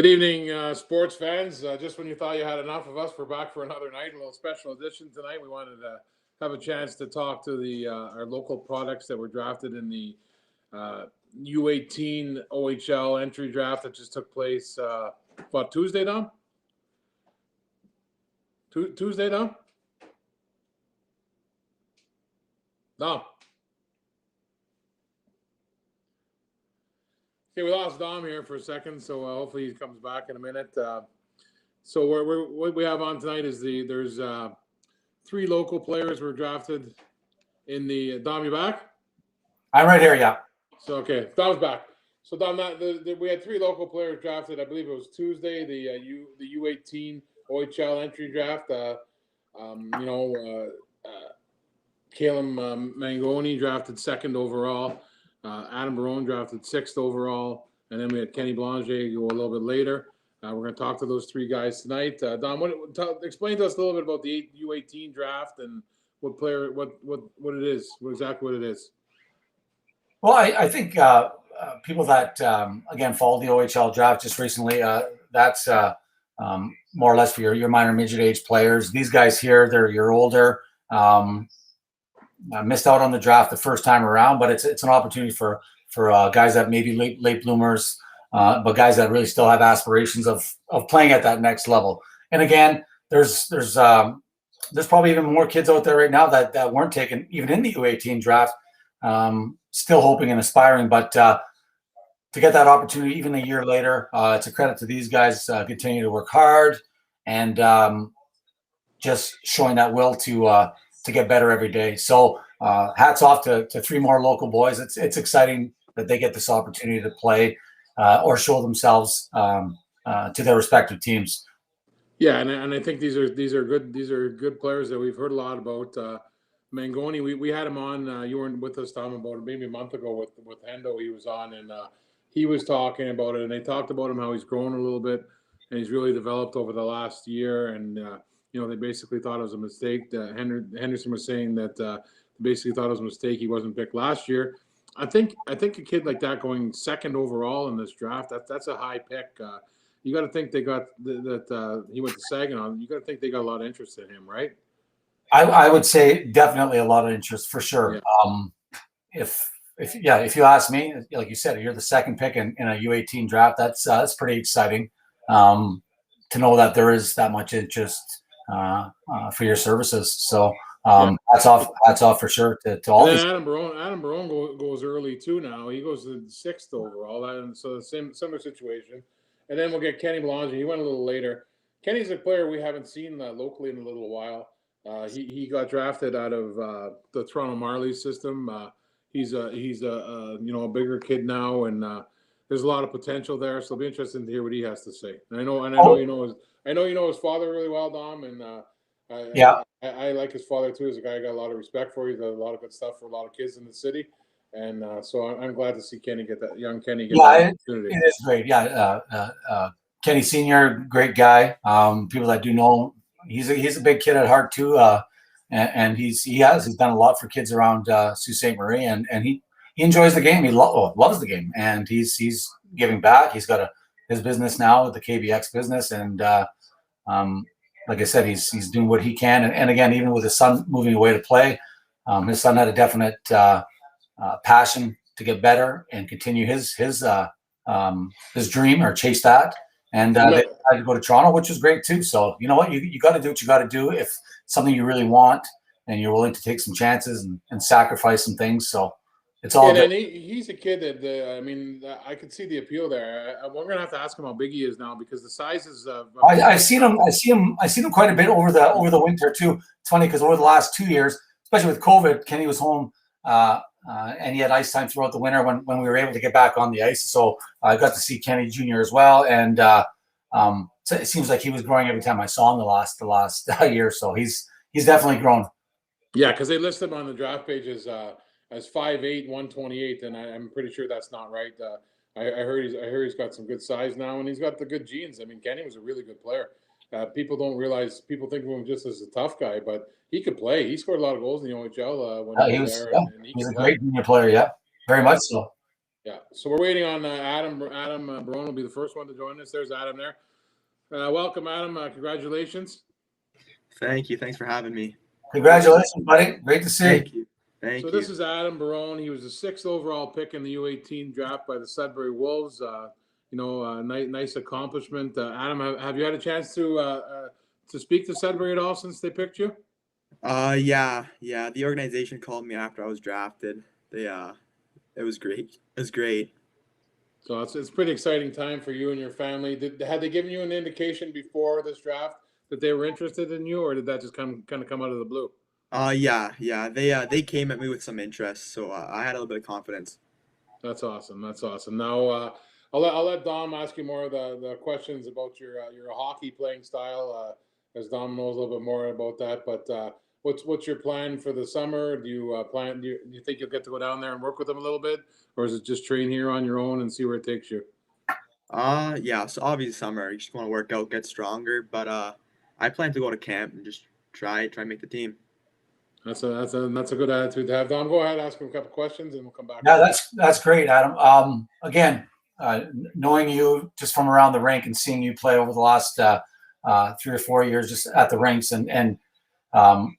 Good evening, sports fans. Just when you thought you had enough of us, we're back for another night, a little special edition tonight. We wanted to have a chance to talk to the our local products that were drafted in the U18 OHL entry draft that just took place, Tuesday, Dom? Tuesday, Dom? No. Okay, we lost Dom here for a second, so hopefully he comes back in a minute. So what we have on tonight is there's three local players were drafted in the Dom. You back? I'm right here. Yeah. So okay, Dom's back. So Dom, we had three local players drafted. I believe it was Tuesday, the U18 OHL entry draft. Calum Mangoni drafted second overall. Adam Barone drafted sixth overall, and then we had Kenny Belanger go a little bit later. We're going to talk to those three guys tonight. Dom, explain to us a little bit about the U18 draft and what it is, exactly what it is. Well, I think people that again followed the OHL draft just recently, that's more or less for your minor midget age players. These guys here, they're you're older. Missed out on the draft the first time around, but it's an opportunity for guys that may be late bloomers, but guys that really still have aspirations of playing at that next level. And again, there's probably even more kids out there right now that weren't taken even in the U18 draft, still hoping and aspiring. But to get that opportunity even a year later, it's a credit to these guys. Continue to work hard and just showing that will to get better every day. So hats off to three more local boys. It's exciting that they get this opportunity to play or show themselves to their respective teams. Yeah, and I think these are good players that we've heard a lot about. Mangoni, we had him on. You weren't with us, Tom, about maybe a month ago with Hendo. He was on, and he was talking about it, and they talked about him how he's grown a little bit, and he's really developed over the last year. And they basically thought it was a mistake. Henderson was saying that they basically thought it was a mistake he wasn't picked last year. I think a kid like that going second overall in this draft, that's a high pick. You got to think they got that he went to Saginaw. You got to think they got a lot of interest in him, right? I would say definitely a lot of interest for sure. Yeah. If you ask me, like you said, you're the second pick in a U18 draft. That's pretty exciting to know that there is that much interest for your services. So hats off for sure to all these. Adam Barone goes early too now. He goes to sixth overall, and so the similar situation. And then we'll get Kenny Belanger. He went a little later. Kenny's a player we haven't seen locally in a little while. He got drafted out of the Toronto Marlies system. He's a bigger kid now, and there's a lot of potential there. So it'll be interesting to hear what he has to say. And I know you know his father really well, Dom, and I like his father too. He's a guy I got a lot of respect for. He does a lot of good stuff for a lot of kids in the city, and so I'm glad to see Kenny get that opportunity. It is great. Kenny Senior, great guy. People that do know, he's a big kid at heart too, and he's done a lot for kids around Sault Ste Marie, and he enjoys the game. He loves the game, and he's giving back. He's got his business now, the KBX business, and like I said, he's doing what he can. And again, even with his son moving away to play, his son had a definite passion to get better and continue his dream or chase that. And they decided to go to Toronto, which was great too. So you know what, you got to do what you got to do if something you really want and you're willing to take some chances and sacrifice some things. So it's all. And he's a kid that I could see the appeal there. We're gonna have to ask him how big he is now because the size is. I've seen him quite a bit over the winter too. It's funny because over the last 2 years, especially with COVID, Kenny was home. And he had ice time throughout the winter when we were able to get back on the ice. So I got to see Kenny Jr. as well. And so it seems like he was growing every time I saw him the last year. So he's definitely grown. Yeah, because they list him on the draft pages as 5'8", 128, and I'm pretty sure that's not right. I heard he's got some good size now, and he's got the good genes. I mean, Kenny was a really good player. People don't realize. People think of him just as a tough guy, but he could play. He scored a lot of goals in the OHL when he was there. Yeah. He was a great junior player. Yeah, very much so. Yeah. So we're waiting on Adam. Adam Barone will be the first one to join us. There's Adam there. Welcome, Adam. Congratulations. Thank you. Thanks for having me. Congratulations, buddy. Great to see. Thank you. Thank So you. this is Adam Barone. He was the 6th overall pick in the U18 draft by the Sudbury Wolves. Nice accomplishment. Adam, have you had a chance to speak to Sudbury at all since they picked you? Yeah. The organization called me after I was drafted. It was great. It was great. So it's a pretty exciting time for you and your family. Had they given you an indication before this draft that they were interested in you, or did that just kind of come out of the blue? Yeah. They came at me with some interest, so I had a little bit of confidence. That's awesome. That's awesome. Now I'll let Dom ask you more of the questions about your hockey playing style, as Dom knows a little bit more about that. But what's your plan for the summer? Do you think you'll get to go down there and work with them a little bit, or is it just train here on your own and see where it takes you? Yeah. So obviously summer, you just want to work out, get stronger. But I plan to go to camp and just try and make the team. That's a good attitude to have. Dom, go ahead, ask him a couple questions, and we'll come back. Yeah, that's great, Adam. Again, knowing you just from around the rink and seeing you play over the last 3 or 4 years just at the rinks, and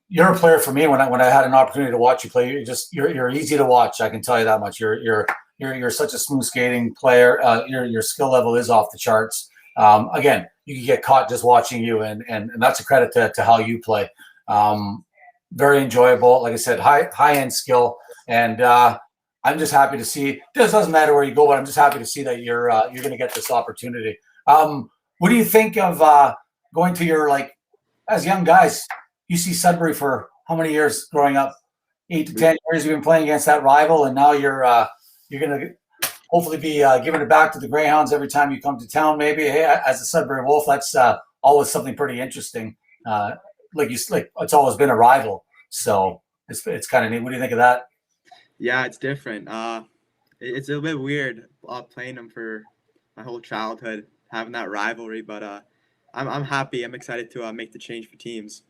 you're a player for me. When I had an opportunity to watch you play, you're easy to watch. I can tell you that much. You're such a smooth skating player. Your skill level is off the charts. Again, you can get caught just watching you, and that's a credit to how you play. Very enjoyable. Like I said, high end skill, and I'm just happy to see. It doesn't matter where you go, but I'm just happy to see that you're going to get this opportunity. What do you think of going to your, like, as young guys? You see Sudbury for how many years growing up? 8 to 10 years you've been playing against that rival, and now you're going to hopefully be giving it back to the Greyhounds every time you come to town. Maybe, hey, as a Sudbury Wolf, that's always something pretty interesting. It's always been a rival, so it's kind of neat. What do you think of that? Yeah, it's different. It's a little bit weird playing them for my whole childhood, having that rivalry. But I'm happy. I'm excited to make the change for teams.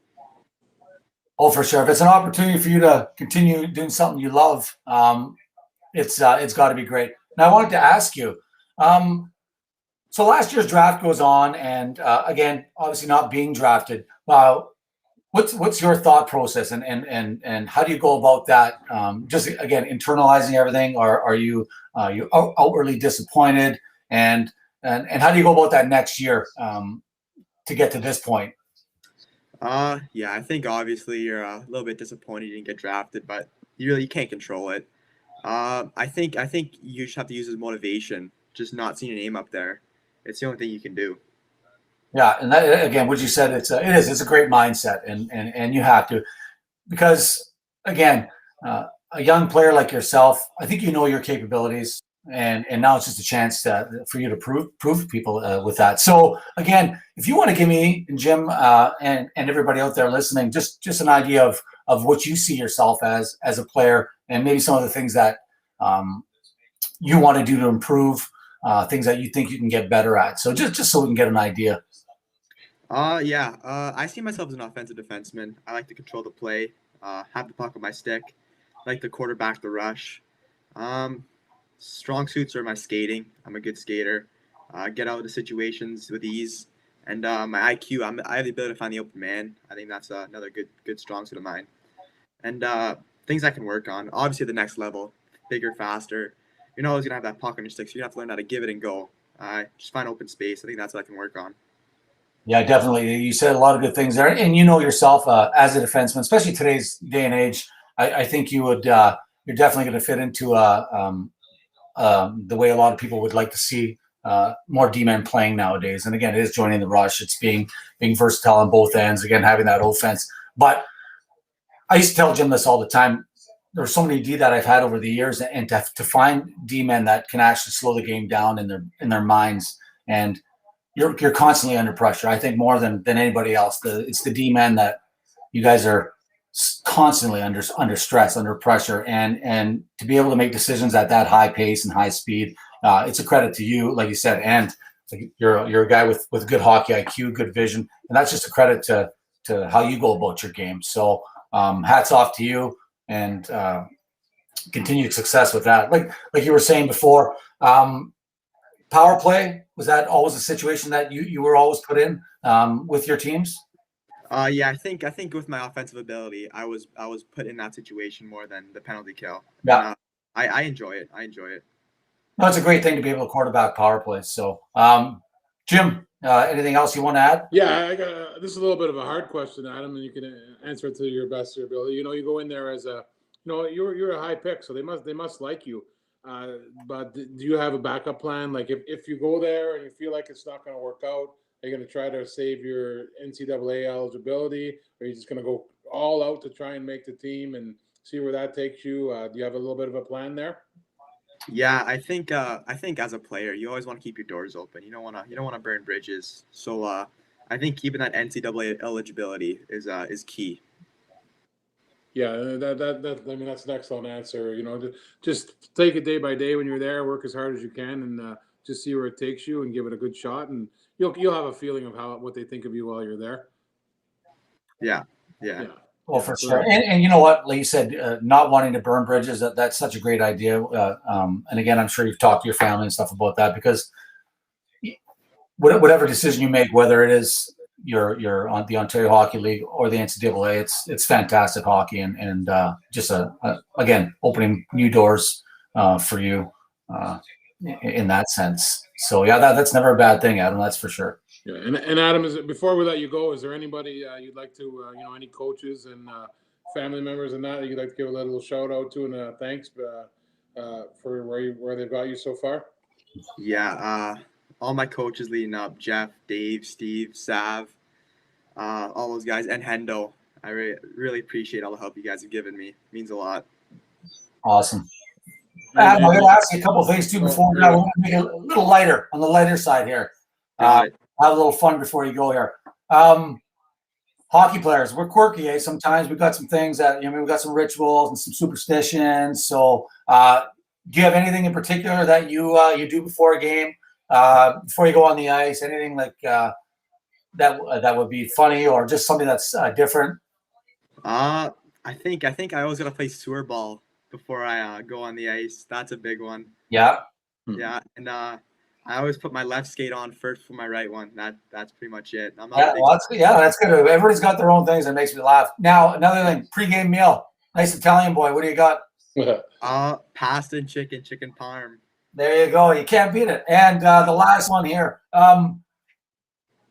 Oh, for sure. If it's an opportunity for you to continue doing something you love, it's got to be great. Now, I wanted to ask you. So last year's draft goes on, and again, obviously not being drafted. What's your thought process, and how do you go about that? Just again, internalizing everything, or are you outwardly disappointed, and how do you go about that next year to get to this point? Yeah, I think obviously you're a little bit disappointed you didn't get drafted, but you can't control it. I think you just have to use as motivation, just not seeing your name up there. It's the only thing you can do. Yeah, and that, again, what you said, it's a great mindset, and you have to, because again, a young player like yourself, I think you know your capabilities, and now it's just a chance for you to prove people with that. So again, if you want to give me and Jim and everybody out there listening, just an idea of what you see yourself as a player, and maybe some of the things that you want to do to improve, things that you think you can get better at. So just so we can get an idea. I see myself as an offensive defenseman. I like to control the play, have the puck on my stick, I like to quarterback the rush. Strong suits are my skating. I'm a good skater. Get out of the situations with ease, and my IQ. I have the ability to find the open man. I think that's another good strong suit of mine. And things I can work on. Obviously, the next level, bigger, faster. You're not always gonna have that puck on your stick, so you have to learn how to give it and go. Just find open space. I think that's what I can work on. Yeah, definitely. You said a lot of good things there, and you know yourself as a defenseman, especially today's day and age. I think you would. You're definitely going to fit into the way a lot of people would like to see more D-men playing nowadays. And again, it is joining the rush. It's being versatile on both ends. Again, having that offense. But I used to tell Jim this all the time. There's so many D that I've had over the years, and to find D-men that can actually slow the game down in their minds. And you're constantly under pressure. I think more than anybody else. It's the D-men that you guys are constantly under stress, under pressure, and to be able to make decisions at that high pace and high speed, it's a credit to you, like you said, and you're a guy with good hockey IQ, good vision, and that's just a credit to how you go about your game. So hats off to you, and continued success with that. Like you were saying before, power play, was that always a situation that you were always put in with your teams? Yeah, I think with my offensive ability, I was put in that situation more than the penalty kill. Yeah. And, I enjoy it. I enjoy it. No, it's a great thing to be able to quarterback power plays. So, Jim, anything else you want to add? Yeah, I got this is a little bit of a hard question, Adam, and you can answer it to your best of your ability. You know, you go in there as a, you know, you're a high pick, so they must like you. But do you have a backup plan? Like if you go there and you feel like it's not going to work out, are you going to try to save your NCAA eligibility, or are you just going to go all out to try and make the team and see where that takes you? Do you have a little bit of a plan there? Yeah, I think as a player, you always want to keep your doors open. You don't want to burn bridges. So I think keeping that NCAA eligibility is key. Yeah, that I mean that's an excellent answer. You know, just take it day by day when you're there, work as hard as you can, and just see where it takes you, and give it a good shot, and you'll have a feeling of what they think of you while you're there. Yeah. Well, for sure. And you know what, like you said, not wanting to burn bridges, that's such a great idea. And again, I'm sure you've talked to your family and stuff about that, because whatever decision you make, whether it is you're on the Ontario Hockey League or the NCAA, it's fantastic hockey, and just again, opening new doors for you in that sense. So yeah, that's never a bad thing, Adam. That's for sure. Yeah, and Adam, before we let you go, is there anybody you'd like to, you know, any coaches and family members and that you'd like to give a little shout out to and thanks for where they've got you so far? Yeah, all my coaches leading up, Jeff, Dave, Steve, Sav, all those guys, and Hendo. I really appreciate all the help you guys have given me. It means a lot. Awesome. Adam, I'm going to ask you a couple of things too before we go. We're going to make it a little lighter on the lighter side here. Have a little fun before you go here. Hockey players, we're quirky, eh? Sometimes we've got some things that, we've got some rituals and some superstitions. So do you have anything in particular that you do before a game, before you go on the ice? Anything like that would be funny, or just something that's different? I think I always gotta play sewer ball before I go on the ice. That's a big one. Yeah. Yeah, and I always put my left skate on first for my right one. That's pretty much it. That's good. Everybody's got their own things that makes me laugh. Now, another thing, pregame meal. Nice Italian boy. What do you got? Pasta and chicken parm. There you go. You can't beat it. And the last one here. Are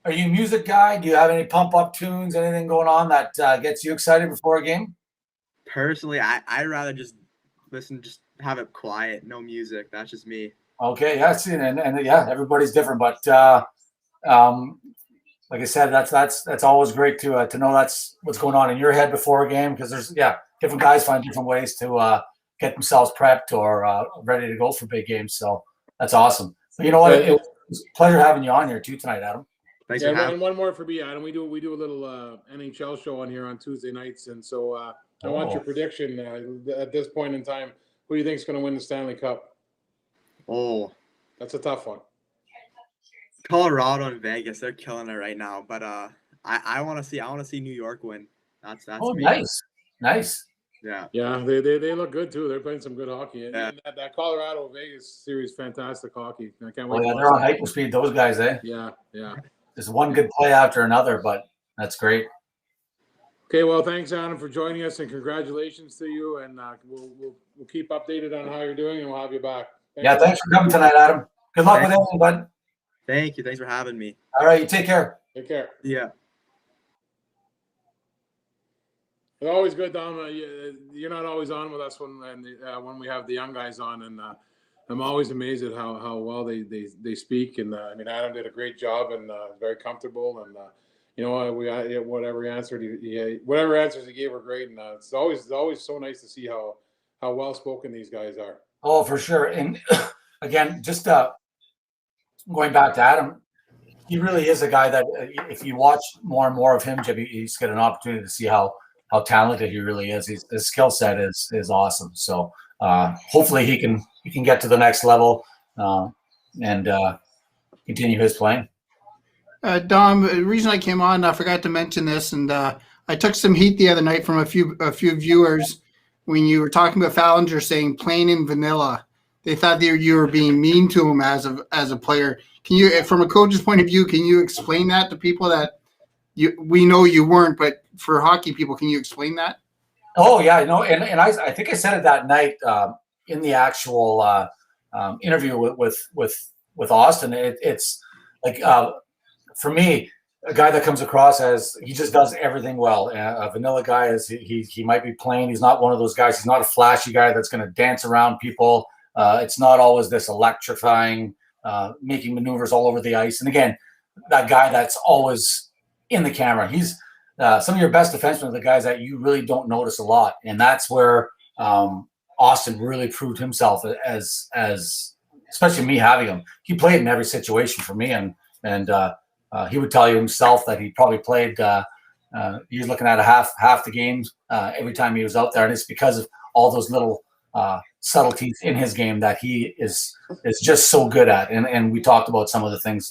you a music guy? Do you have any pump up tunes? Anything going on that gets you excited before a game? Personally, I'd rather just listen, just have it quiet, no music. That's just me. Okay, yeah, and yeah, everybody's different, but like I said, that's always great to know that's what's going on in your head before a game, because there's different guys find different ways to get themselves prepped or ready to go for big games. So that's awesome. But you know what? It was a pleasure having you on here too tonight, Adam. Thanks for having. And one more for me, Adam. We do a little NHL show on here on Tuesday nights, and so I want your prediction at this point in time. Who do you think is going to win the Stanley Cup? Oh, that's a tough one. Colorado and Vegas, they're killing it right now. But I want to see New York win. That's me. Nice. Yeah, they look good too. They're playing some good hockey. And that Colorado Vegas series, fantastic hockey. I can't wait. Yeah, they're on hyperspeed. Those guys, eh? Yeah. There's one good play after another, but that's great. Okay, well, thanks, Adam, for joining us, and congratulations to you. And we'll keep updated on how you're doing, and we'll have you back. Thanks for coming tonight, Adam. Good luck with everything, bud. Thank you. Thanks for having me. All right, you take care. Take care. Yeah. It's always good, Dom. You're not always on with us when we have the young guys on, and I'm always amazed at how well they speak. And I mean, Adam did a great job and very comfortable. And whatever answers he gave were great. And it's always so nice to see how well spoken these guys are. Oh, for sure. And again, just going back to Adam, he really is a guy that if you watch more and more of him, Jim, he's got an opportunity to see how talented he really is. His skill set is awesome. So hopefully he can get to the next level and continue his playing. Dom, the reason I came on, I forgot to mention this, and I took some heat the other night from a few viewers when you were talking about Belanger saying plain and vanilla, they thought that you were being mean to him as a player. Can you, from a coach's point of view, can you explain that to people that we know you weren't, but for hockey people, can you explain that? Oh yeah, no, and I think I said it that night in the actual interview with Austin. It's like for me, a guy that comes across as he just does everything well. A vanilla guy is he might be plain. He's not one of those guys. He's not a flashy guy that's going to dance around people. It's not always this electrifying, making maneuvers all over the ice. And again, that guy that's always in the camera. He's some of your best defensemen are the guys that you really don't notice a lot, and that's where Austin really proved himself as especially me having him. He played in every situation for me, and he would tell you himself that he probably played. He was looking at half the games every time he was out there, and it's because of all those little subtleties in his game that he is just so good at. And we talked about some of the things,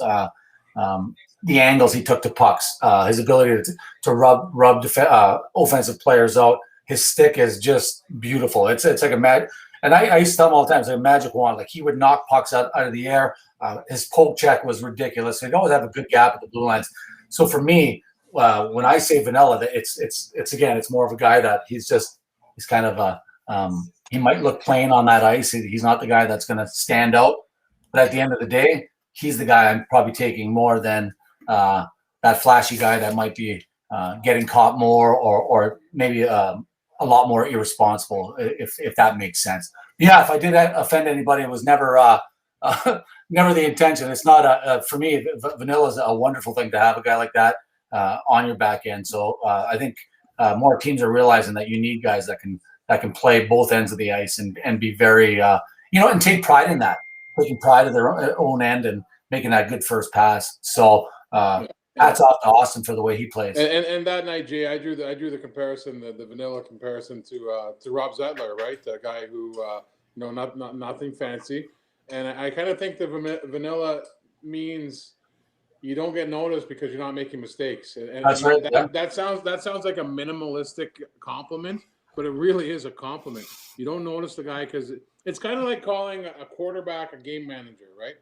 the angles he took to pucks, his ability to rub offensive players out. His stick is just beautiful. It's like a magic. And I used to tell him all the time, it's like a magic wand. Like he would knock pucks out of the air. His poke check was ridiculous. He'd always have a good gap at the blue lines. So for me, when I say vanilla, it's more of a guy that he's kind of a he might look plain on that ice. He's not the guy that's going to stand out. But at the end of the day, he's the guy I'm probably taking more than that flashy guy that might be getting caught more or maybe a lot more irresponsible, if that makes sense. Yeah, if I did offend anybody, it was never never the intention. It's not for me. Vanilla is a wonderful thing to have a guy like that on your back end. So I think more teams are realizing that you need guys that can play both ends of the ice and be very and take pride in that, taking pride of their own end and making that good first pass. So hats off to Austin for the way he plays. And that night, Jay, I drew the comparison, the vanilla comparison to Rob Zettler, right? A guy who nothing fancy, and I kind of think the vanilla means you don't get noticed because you're not making mistakes. And That's right. That sounds like a minimalistic compliment, but it really is a compliment. You don't notice the guy because it's kind of like calling a quarterback a game manager, right?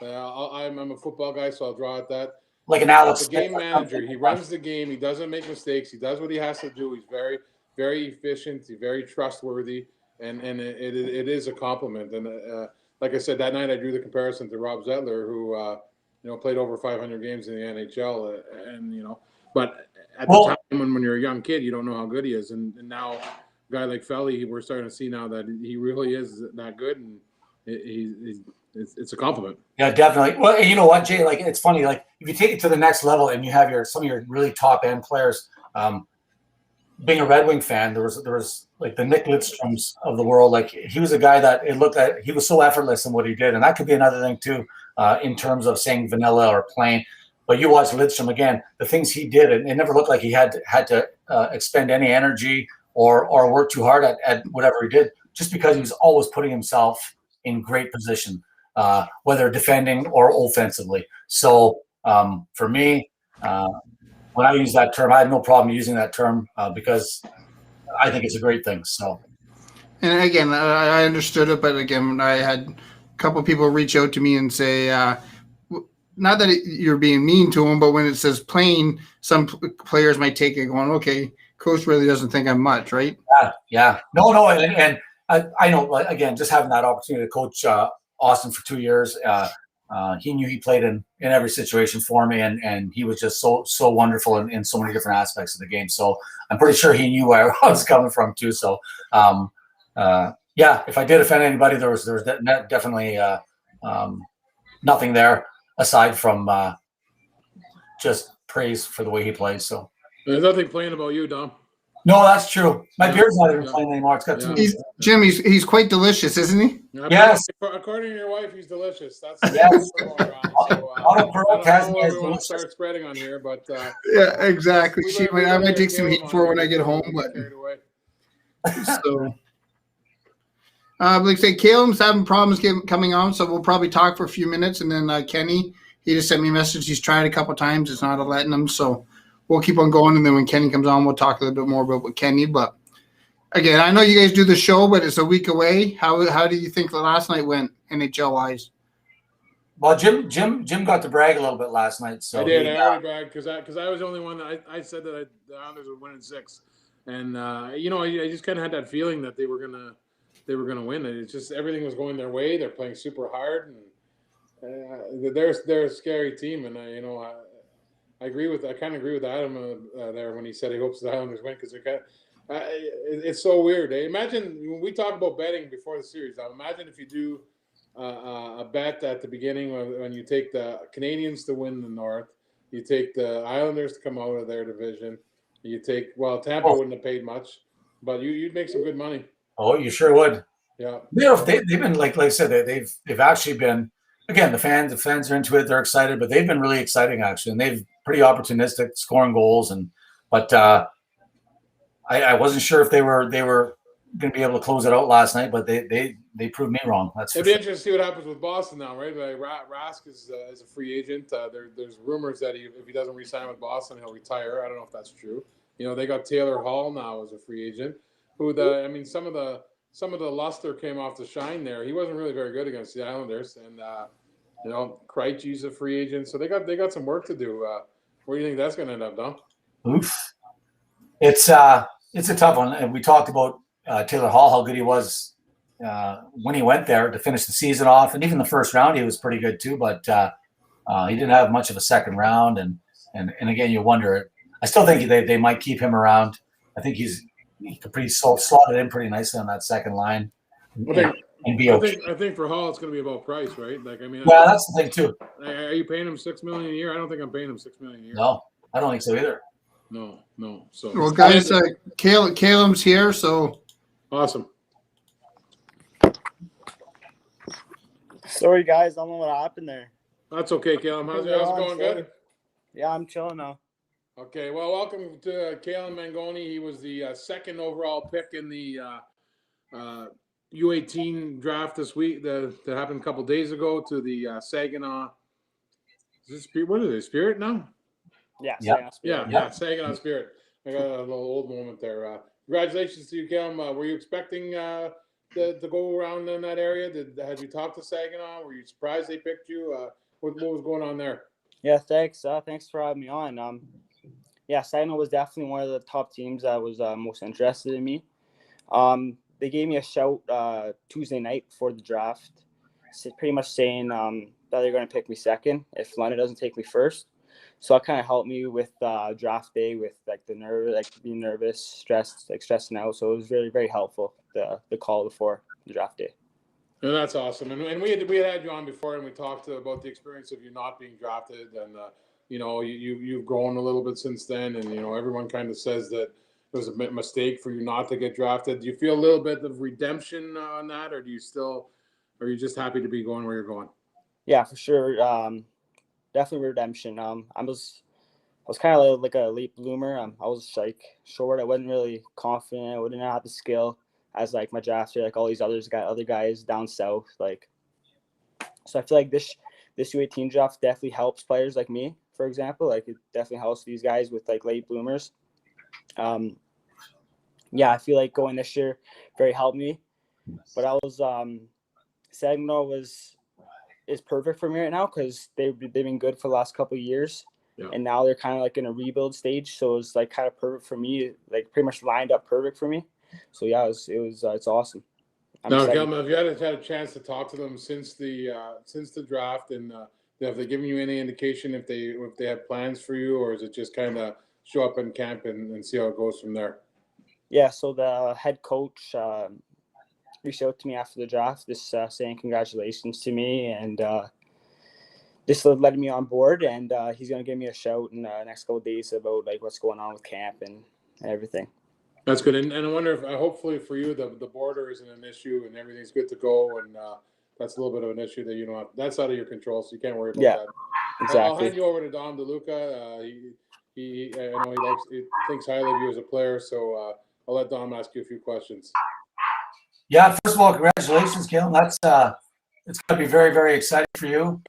I'm a football guy, so I'll draw at that. Like an Alex. The game manager, he runs the game. He doesn't make mistakes. He does what he has to do. He's very, very efficient. He's very trustworthy, and it is a compliment. And like I said, that night I drew the comparison to Rob Zettler, who played over 500 games in the NHL, but at the time when you're a young kid, you don't know how good he is, and now a guy like Felly, we're starting to see now that he really is that good, and it's a compliment. Yeah, definitely. Well, you know what, Jay? Like, it's funny. Like, if you take it to the next level and you have some of your really top end players, being a Red Wing fan, there was like the Nick Lidstroms of the world. Like, he was a guy that it looked at. He was so effortless in what he did, and that could be another thing too, in terms of saying vanilla or plain. But you watch Lidstrom again, the things he did, it never looked like he had to expend any energy or work too hard at whatever he did, just because he was always putting himself in great position, whether defending or offensively. So for me, when I use that term, I have no problem using that term because I think it's a great thing. So, and again, I understood it, but again, I had a couple of people reach out to me and say, not that you're being mean to them, but when it says plain, some players might take it going, okay, coach really doesn't think I'm much, right? Yeah. No, and I know, again, just having that opportunity to coach Austin for 2 years, he knew he played in every situation for me, and he was just so wonderful in so many different aspects of the game. So I'm pretty sure he knew where I was coming from too. So if I did offend anybody, there was definitely nothing there aside from just praise for the way he plays. So there's nothing plain about you, Dom. No, that's true. My beard's not even plain anymore. It's got Jim, he's quite delicious, isn't he? Yes. According to your wife, he's delicious. That's yes. I don't know what to start spreading on here, but yeah, exactly. I might take some heat for when I get home, but so. Like I say, Caleb's having problems coming on, so we'll probably talk for a few minutes, and then Kenny, he just sent me a message. He's tried a couple of times. It's not letting him, so we'll keep on going, and then when Kenny comes on, we'll talk a little bit more about Kenny. But again, I know you guys do the show, but it's a week away. How do you think the last night went NHL wise? Well, Jim got to brag a little bit last night. So I did. I already bragged because I was the only one that I said that the Islanders would win in 6, and you know, I just kind of had that feeling that they were gonna win. And it's just everything was going their way. They're playing super hard, and they're a scary team. And you know, I kind of agree with Adam there when he said he hopes the Islanders win because it's so weird. Imagine when we talk about betting before the series. Now, imagine if you do a bet at the beginning when you take the Canadians to win the North, you take the Islanders to come out of their division, you take Tampa wouldn't have paid much, but you'd make some good money. Oh, you sure would. Yeah, they've been like I said, they've actually been, again, the fans are into it, they're excited, but they've been really exciting actually, and they've pretty opportunistic, scoring goals, but I wasn't sure if they were going to be able to close it out last night, but they proved me wrong. It'd be interesting to see what happens with Boston now, right? Like Rask is a free agent. There's rumors that if he doesn't re-sign with Boston, he'll retire. I don't know if that's true. You know, they got Taylor Hall now as a free agent. Some of the luster came off the shine there. He wasn't really very good against the Islanders, and you know, Krejci's a free agent, so they got some work to do. Where do you think that's going to end up, Dom? Oof, it's a tough one, and we talked about Taylor Hall, how good he was when he went there to finish the season off, and even the first round he was pretty good too. But he didn't have much of a second round, and again, you wonder. I still think they might keep him around. I think he could pretty slotted in pretty nicely on that second line. And be okay. I think for Hall it's going to be about price, right? Like, I mean, yeah, that's the thing too. Are you paying him $6 million a year? I don't think I'm paying him $6 million a year. No, I don't think so either. No. So well, guys, Caleb's here, so awesome. Sorry, guys, I don't know what happened there. That's okay, Caleb. How's it going? Good. Yeah, I'm chilling now. Okay, well, welcome to Caleb Mangoni. He was the second overall pick in the U18 draft this week that happened a couple days ago to the Saginaw. What is it, Spirit now? Yeah, Yeah, Saginaw Spirit. I got a little old moment there. Congratulations to you, Caleb. Were you expecting to go around in that area? Had you talked to Saginaw? Were you surprised they picked you? What was going on there? Yeah, thanks. Thanks for having me on. Yeah, Saginaw was definitely one of the top teams that was most interested in me. They gave me a shout Tuesday night before the draft, pretty much saying that they're going to pick me second if London doesn't take me first. So that kind of helped me with draft day, with like the nerve, like being nervous, stressing out. So it was very, very helpful, the call before the draft day. And that's awesome. And we had you on before, and we talked about the experience of you not being drafted, and you know, you've grown a little bit since then, and you know, everyone kind of says that it was a mistake for you not to get drafted. Do you feel a little bit of redemption on that, or are you just happy to be going where you're going? Yeah, for sure. Definitely redemption. I was kind of like a late bloomer. I was like short. I wasn't really confident. I didn't have the skill as like my draft year, like all these other guys down south. Like, so I feel like this U18 draft definitely helps players like me, for example. Like, it definitely helps these guys with like late bloomers. Yeah, I feel like going this year very helped me. But I was Saginaw is perfect for me right now because they've been good for the last couple of years, and now they're kind of like in a rebuild stage. So it's like kind of perfect for me, like pretty much lined up perfect for me. So yeah, it's awesome. Now, Kelman, have you had a chance to talk to them since the draft, and have they given you any indication if they have plans for you, or is it just kind of show up in camp and see how it goes from there? Yeah, so the head coach reached out to me after the draft, just saying congratulations to me, and just letting me on board, and he's gonna give me a shout in the next couple of days about like what's going on with camp and everything. That's good, and I wonder if hopefully for you the border isn't an issue and everything's good to go, and that's a little bit of an issue that you don't have. That's out of your control, so you can't worry about that. Exactly. I'll hand you over to Dom DeLuca. I know he thinks highly of you as a player, so I'll let Dom ask you a few questions. Yeah, first of all, congratulations, Caleb. That's it's going to be very, very exciting for you.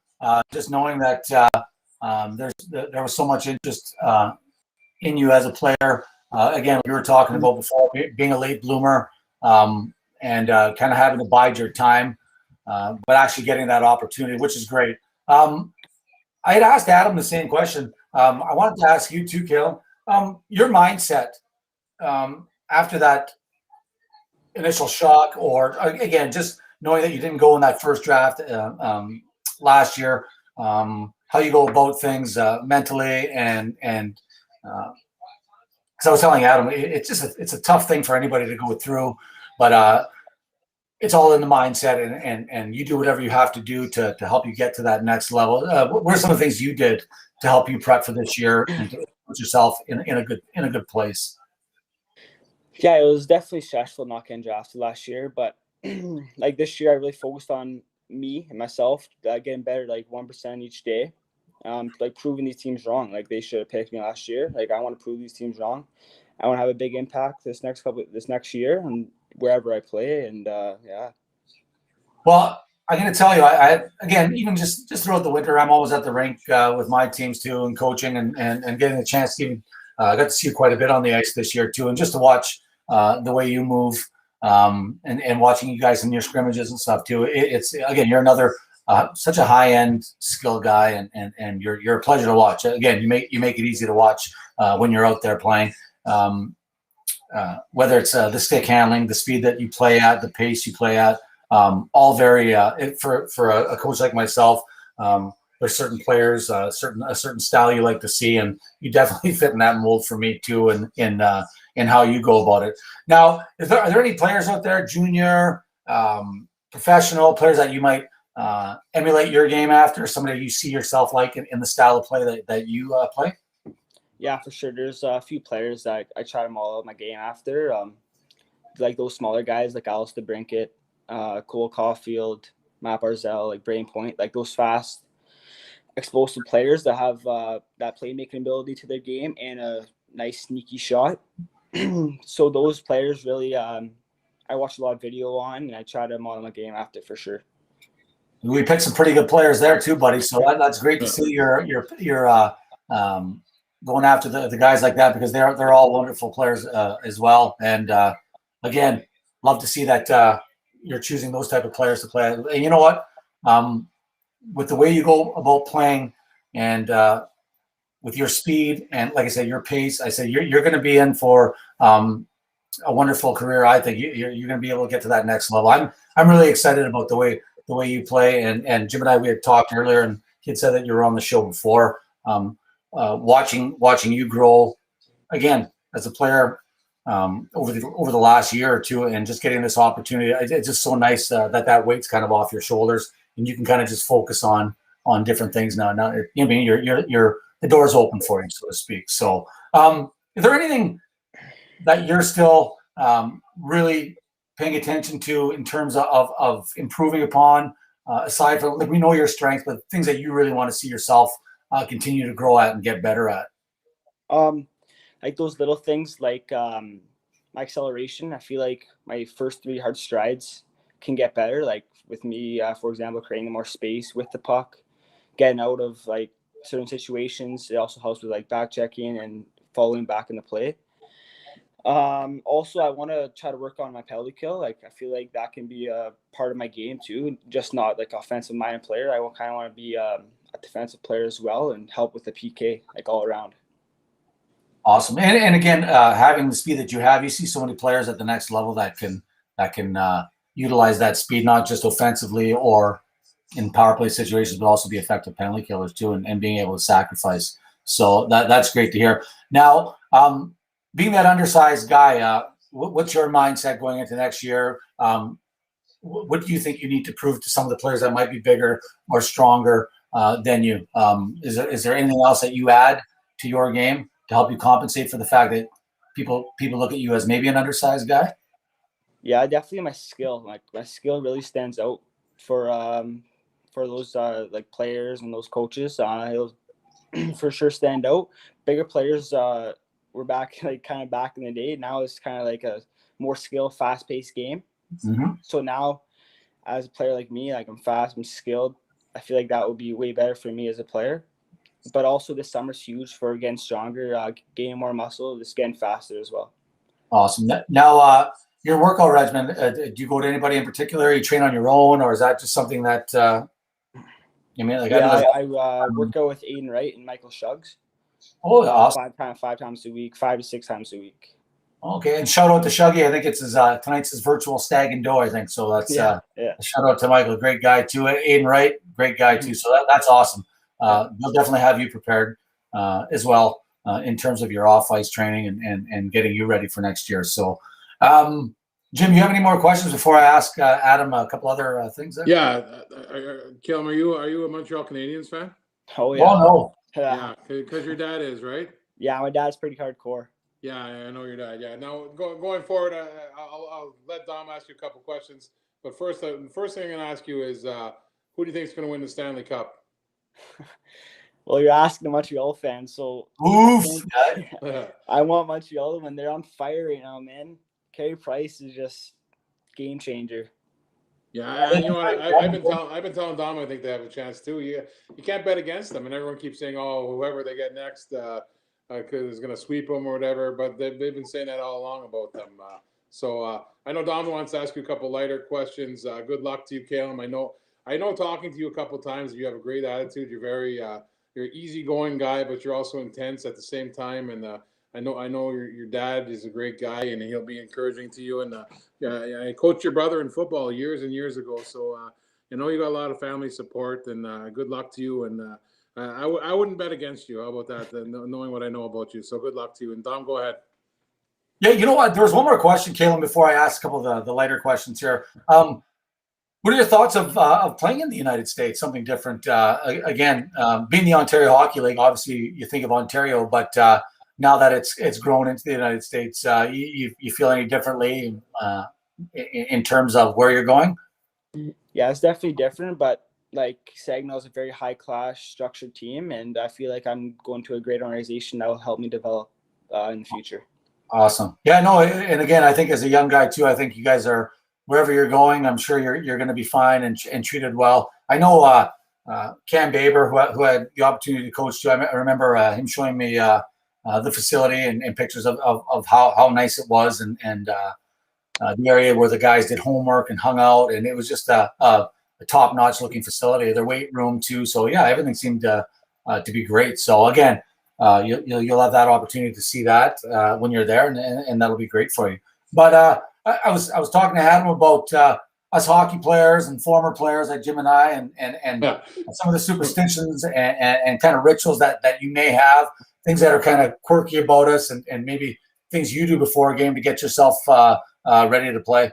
Just knowing that there was so much interest in you as a player, again, we were talking about before, being a late bloomer, and kind of having to bide your time, but actually getting that opportunity, which is great. I had asked Adam the same question. I wanted to ask you too, Caleb. Your mindset after that initial shock, or again, just knowing that you didn't go in that first draft last year, how you go about things mentally, and because I was telling Adam, it's a tough thing for anybody to go through, but it's all in the mindset, and you do whatever you have to do to help you get to that next level. What are some of the things you did to help you prep for this year and to put yourself in a good place? Yeah, it was definitely stressful not getting drafted last year, but like this year, I really focused on me and myself, getting better like 1% each day, like proving these teams wrong. Like they should have picked me last year. Like I want to prove these teams wrong. I want to have a big impact this next year and wherever I play. And yeah. Well, I'm going to tell you, I again, even just throughout the winter, I'm always at the rink with my teams too, and coaching and getting a chance to even I got to see you quite a bit on the ice this year too, and just to watch the way you move, and watching you guys in your scrimmages and stuff too. It's again, you're another such a high end skilled guy, and you're a pleasure to watch. Again, you make it easy to watch when you're out there playing. Whether it's the stick handling, the speed that you play at, the pace you play at, all very for a coach like myself. There's certain players, a certain style you like to see, and you definitely fit in that mold for me too, in how you go about it. Now, are there any players out there, junior, professional players that you might emulate your game after? Somebody you see yourself like in the style of play that you play? Yeah, for sure. There's a few players that I try to model out my game after, like those smaller guys like Alistair Brinkett, Cole Caulfield, Matt Barzell, like Brain Point, like those fast, explosive players that have that playmaking ability to their game and a nice sneaky shot. So those players really, I watch a lot of video on, and I try to model my game after for sure. We picked some pretty good players there too, buddy. So that's great to see you're going after the guys like that, because they're all wonderful players as well. And again, love to see that you're choosing those type of players to play. And you know what? With the way you go about playing, and with your speed, and like I said, your pace, I said you're going to be in for a wonderful career. I think you're going to be able to get to that next level. I'm really excited about the way you play. And Jim and I, we had talked earlier, and he had said that you were on the show before. Watching you grow again as a player over the last year or two, and just getting this opportunity, it's just so nice that weight's kind of off your shoulders, and you can kind of just focus on different things now. Now, you know, you're the door's open for you, so to speak. So, is there anything that you're still really paying attention to in terms of improving upon, aside from, like, we know your strengths, but things that you really want to see yourself continue to grow at and get better at? Like those little things, like my acceleration. I feel like my first 3 hard strides can get better. Like with me, for example, creating more space with the puck, getting out of like certain situations. It also helps with like back checking and following back in the play. Also, I want to try to work on my penalty kill. Like I feel like that can be a part of my game too, just not like offensive minded player. I kind of want to be a defensive player as well, and help with the PK, like all around. Awesome. And again, having the speed that you have, you see so many players at the next level that can utilize that speed, not just offensively or in power play situations, but also be effective penalty killers too, and being able to sacrifice. So that's great to hear. Now, being that undersized guy, what's your mindset going into next year? What do you think you need to prove to some of the players that might be bigger or stronger than you? Is there anything else that you add to your game to help you compensate for the fact that people look at you as maybe an undersized guy? Yeah, definitely my skill. Like my skill really stands out for those like players and those coaches. It'll for sure stand out. Bigger players were back kind of back in the day. Now it's kind of like a more skill, fast paced game. Mm-hmm. So now, as a player like me, like I'm fast, I'm skilled. I feel like that would be way better for me as a player. but also this summer's huge for getting stronger, gaining more muscle, just getting faster as well. Awesome. Now, your workout regimen, do you go to anybody in particular? You train on your own, or is that just something that you mean? Like, I work out with Aiden Wright and Michael Shuggs. Oh, awesome. 5 times a week, 5 to 6 times a week. Okay, and shout out to Shuggy. I think it's his tonight's his virtual stag and dough. I think so. That's a shout out to Michael, great guy too. Aiden Wright, great guy too. So that's awesome. They'll definitely have you prepared as well in terms of your off ice training and getting you ready for next year. So, Jim, you have any more questions before I ask Adam a couple other things? There? Yeah, Calum, are you a Montreal Canadiens fan? Oh yeah. Oh no. Yeah, because your dad is, right? Yeah, my dad's pretty hardcore. Yeah, I know your dad. Yeah. Now going forward, I'll let Dom ask you a couple questions. But first, the first thing I'm going to ask you is, who do you think is going to win the Stanley Cup? Well, you're asking the Montreal fans, so Oof. I want Montreal to win. They're on fire right now, man. Carey Price is just game changer. Yeah, you know what? I've been telling Dom I think they have a chance too. You can't bet against them, and everyone keeps saying, "Oh, whoever they get next, is going to sweep them or whatever." But they've been saying that all along about them. So I know Dom wants to ask you a couple lighter questions. Good luck to you, Calum. I know talking to you a couple times, you have a great attitude. You're very you're an easygoing guy, but you're also intense at the same time. And I know your dad is a great guy, and he'll be encouraging to you. And I coached your brother in football years and years ago, so I know you got a lot of family support. And good luck to you. And I wouldn't bet against you. How about that? Knowing what I know about you, so good luck to you. And Dom, go ahead. Yeah, you know what? There was one more question, Calum, before I ask a couple of the lighter questions here. What are your thoughts of playing in the United States? Something different. Again, being the Ontario Hockey League, obviously you think of Ontario, but now that it's grown into the United States, you feel any differently in terms of where you're going? Yeah, it's definitely different, but like Saginaw is a very high class structured team, and I feel like I'm going to a great organization that will help me develop in the future. Awesome. Yeah, no, and again, I think as a young guy too, I think you guys are wherever you're going. I'm sure you're going to be fine and treated well. I know Cam Baber, who had the opportunity to coach too. I remember him showing me the facility and pictures of how nice it was and the area where the guys did homework and hung out, and it was just a top-notch looking facility. Their weight room too. So yeah, everything seemed to be great. So again. You'll have that opportunity to see that when you're there, and that'll be great for you. But I was talking to Adam about us hockey players and former players like Jim and I, and some of the superstitions and kind of rituals that you may have, things that are kind of quirky about us, and maybe things you do before a game to get yourself ready to play.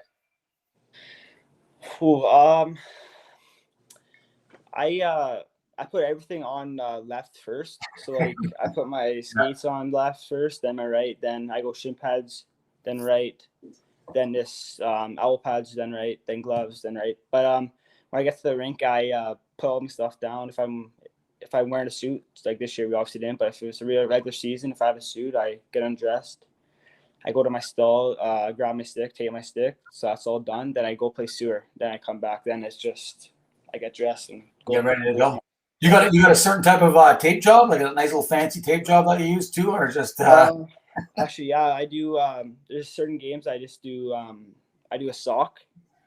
I put everything on left first. So like I put my skates on left first, then my right, then I go shin pads, then right, then this owl pads, then right, then gloves, then right. But when I get to the rink, I put all my stuff down. If I'm wearing a suit, like this year we obviously didn't, but if it was a real regular season, if I have a suit, I get undressed. I go to my stall, grab my stick, take my stick. So that's all done. Then I go play sewer. Then I come back. Then it's just I get dressed and go. Get ready to go. You got a certain type of tape job, like a nice little fancy tape job that you use too, or just? Actually, yeah, I do. There's certain games I just do. I do a sock,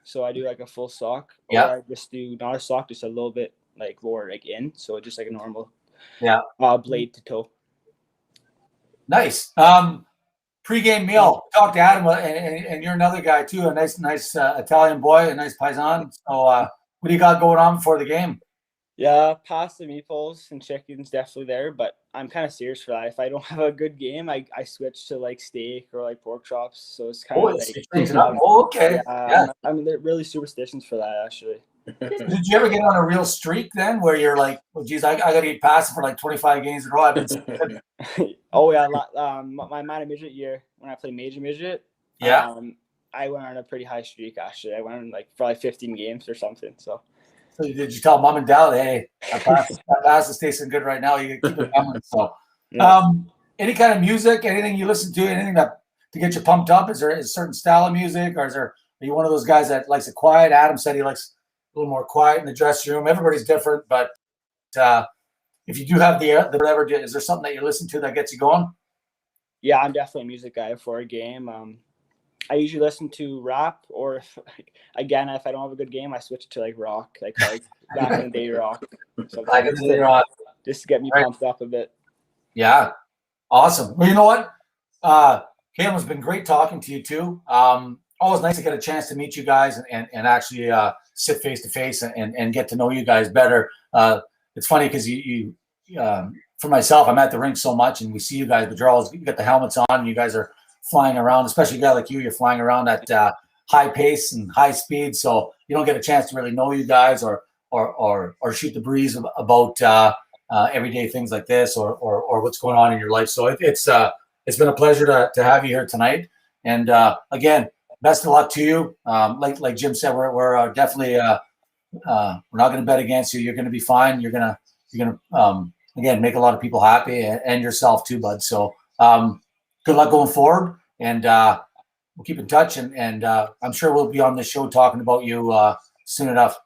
so I do like a full sock. Yeah. Or I just do not a sock, just a little bit like lower, like in, so just like a normal. Yeah. Blade to toe. Nice. Pregame meal. Talk to Adam, and you're another guy too. A nice Italian boy, a nice paisan. So, what do you got going on before the game? Yeah, pasta, meatballs, and chicken's definitely there, but I'm kind of serious for that. If I don't have a good game, I switch to like steak or like pork chops. So it's kind of like okay. Yeah. I mean, they're really superstitions for that, actually. Did you ever get on a real streak then, where you're like, "Well, geez, I got to eat pasta for like 25 games in a row"? Oh yeah, my minor midget year when I played major midget. Yeah. I went on a pretty high streak actually. I went on like for like 15 games or something. So did you tell mom and dad, "Hey, that pasta's tasting good right now. You can keep it coming"? So, any kind of music, anything you listen to, anything to get you pumped up? Is there a certain style of music, or are you one of those guys that likes it quiet? Adam said he likes a little more quiet in the dressing room. Everybody's different, but if you do have the whatever, is there something that you listen to that gets you going? Yeah, I'm definitely a music guy for a game. I usually listen to rap, or if I don't have a good game, I switch to like rock, like back in the day rock. Sometimes just to get me pumped up a bit. Yeah, awesome. Well, you know what? Caleb, it's been great talking to you too. Always nice to get a chance to meet you guys and actually sit face to face and get to know you guys better. It's funny because you for myself, I'm at the rink so much and we see you guys, but you got the helmets on and you guys are flying around, especially a guy like you're flying around at high pace and high speed. So you don't get a chance to really know you guys or shoot the breeze about everyday things like this or what's going on in your life. So it's been a pleasure to have you here tonight. And again, best of luck to you. Like Jim said, we're definitely we're not going to bet against you. You're going to be fine. You're gonna again make a lot of people happy and yourself too, bud. So good luck going forward, and we'll keep in touch. And I'm sure we'll be on this show talking about you soon enough.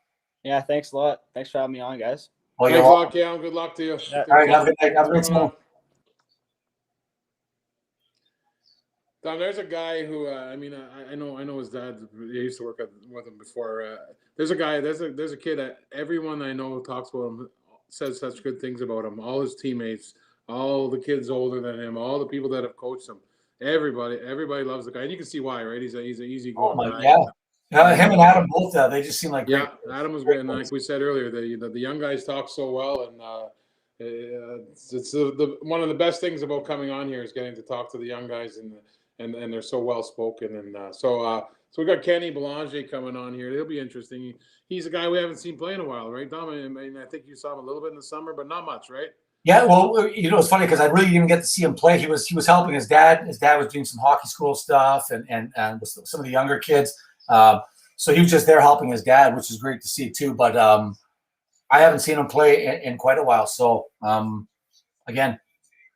Yeah, thanks a lot. Thanks for having me on, guys. Well, Thanks a lot, Cam. Good luck to you. Yeah. All right, have a good night. Have a good night. Tom, there's a guy who I know his dad. I used to work with him before. There's a kid that everyone I know talks about him, says such good things about him. All his teammates, all the kids older than him, all the people that have coached him. Everybody loves the guy, and you can see why, right? He's an easy going guy. Yeah, him and Adam both. They just seem like great. Adam was great, and like we said earlier, the young guys talk so well, and it's the one of the best things about coming on here is getting to talk to the young guys and they're so well spoken, and so we got Kenny Belanger coming on here. It'll be interesting. He's a guy we haven't seen play in a while, right, Dom? I think you saw him a little bit in the summer, but not much, right? Yeah, well, it's funny because I really didn't get to see him play. He was helping his dad. His dad was doing some hockey school stuff and with some of the younger kids. So he was just there helping his dad, which is great to see too. But I haven't seen him play in quite a while. So again,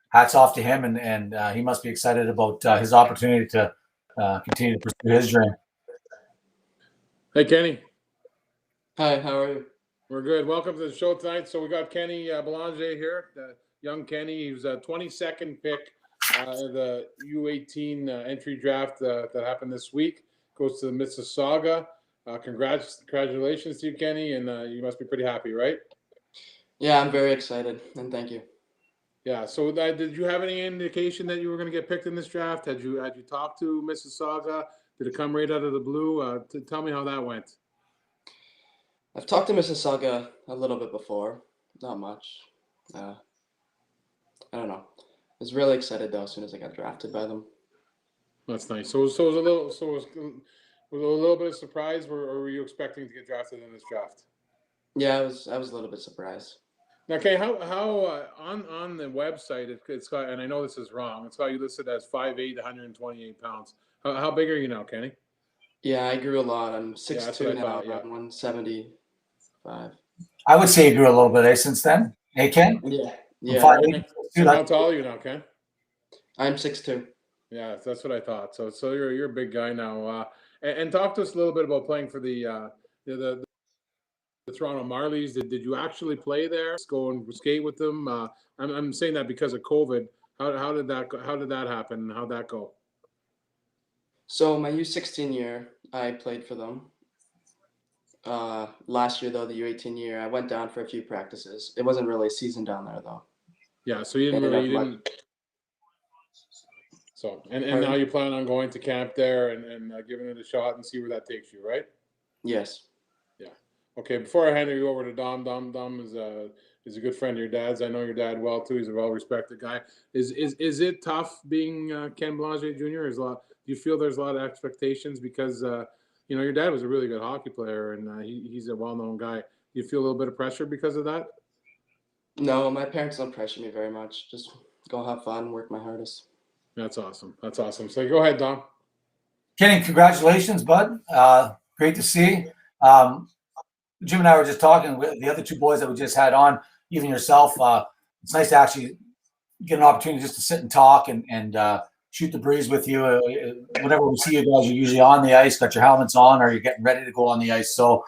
hats off to him, and he must be excited about his opportunity to continue to pursue his dream. Hey, Kenny. Hi, how are you? We're good. Welcome to the show tonight. So we got Kenny Belanger here, young Kenny. He was a 22nd pick the U18 entry draft that happened this week. Goes to the Mississauga. Congratulations to you, Kenny, and you must be pretty happy, right? Yeah, I'm very excited, and thank you. Yeah. So did you have any indication that you were going to get picked in this draft? Had you talked to Mississauga? Did it come right out of the blue? Tell me how that went. I've talked to Mississauga a little bit before, not much. I don't know. I was really excited though as soon as I got drafted by them. That's nice. So it was a little bit of surprise, or were you expecting to get drafted in this draft? Yeah, I was a little bit surprised. Okay, how on the website it's got, and I know this is wrong, it's got you listed as 5'8", 128 pounds. How big are you now, Kenny? Yeah, I grew a lot. I'm 6'2" now. Thought, I'm 175. I would say you grew a little bit since then. Hey, Ken? Yeah. So how tall are you now, Ken? I'm 6'2". Yeah, that's what I thought. So you're a big guy now. And talk to us a little bit about playing for the Toronto Marlies. Did you actually play there? Go and skate with them? I'm saying that because of COVID. How did that happen? And how'd that go? So my U16 year, I played for them. Last year though, the U18 year, I went down for a few practices. It wasn't really a season down there though. Yeah, so you didn't. So and now you plan on going to camp there and giving it a shot and see where that takes you, right? Yes. Yeah. Okay. Before I hand you over to Dom is a good friend of your dad's. I know your dad well too. He's a well-respected guy. Is it tough being Ken Belanger Jr.? Do you feel there's a lot of expectations because your dad was a really good hockey player and he's a well-known guy. Do you feel a little bit of pressure because of that? No, my parents don't pressure me very much. Just go have fun, work my hardest. That's awesome. So go ahead, Dom. Kenny, congratulations, bud. Great to see. Jim and I were just talking with the other two boys that we just had on, even yourself. It's nice to actually get an opportunity just to sit and talk and shoot the breeze with you. Whenever we see you guys, you're usually on the ice, got your helmets on, or you're getting ready to go on the ice. So,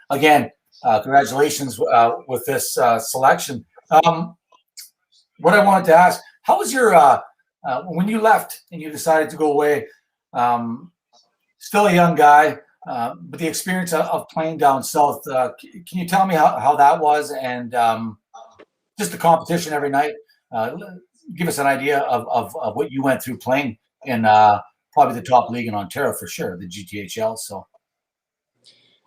again, congratulations with this selection. What I wanted to ask, how was your when you left and you decided to go away? Still a young guy, but the experience of playing down south. Can you tell me how that was, and just the competition every night? Give us an idea of what you went through playing in probably the top league in Ontario for sure, the GTHL. So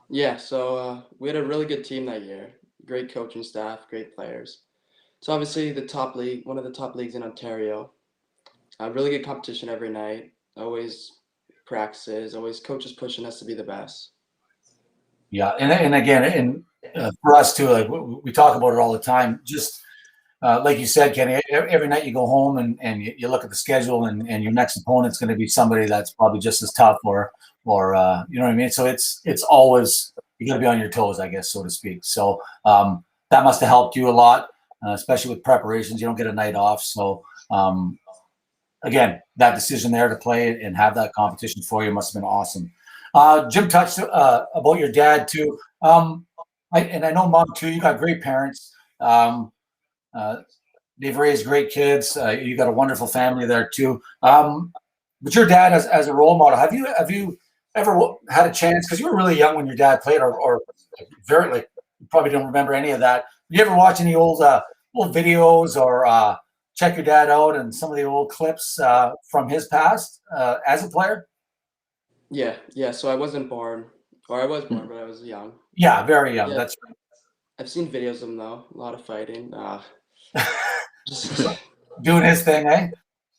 Yeah, so we had a really good team that year. Great coaching staff, great players. So obviously the top league, one of the top leagues in Ontario. Really good competition every night. Always practices. Always coaches pushing us to be the best. yeah, and again, and for us too, like we talk about it all the time. Just like you said, Kenny, every night you go home and you look at the schedule, and your next opponent's going to be somebody that's probably just as tough, or you know what I mean. So it's always, you got to be on your toes, I guess, so to speak. So that must have helped you a lot, especially with preparations. You don't get a night off, so again, that decision there to play and have that competition for you must have been awesome. Jim touched about your dad too, and I know Mom too. You got great parents. They've raised great kids. You got a wonderful family there too. But your dad, as a role model, have you ever had a chance? Because you were really young when your dad played, or very, like, you probably don't remember any of that. Did you ever watch any old videos, or check your dad out and some of the old clips from his past as a player? Yeah. So I wasn't born, or I was born, but I was young. Yeah, very young. Yeah. That's I've seen videos of him though. A lot of fighting. Just doing his thing, eh?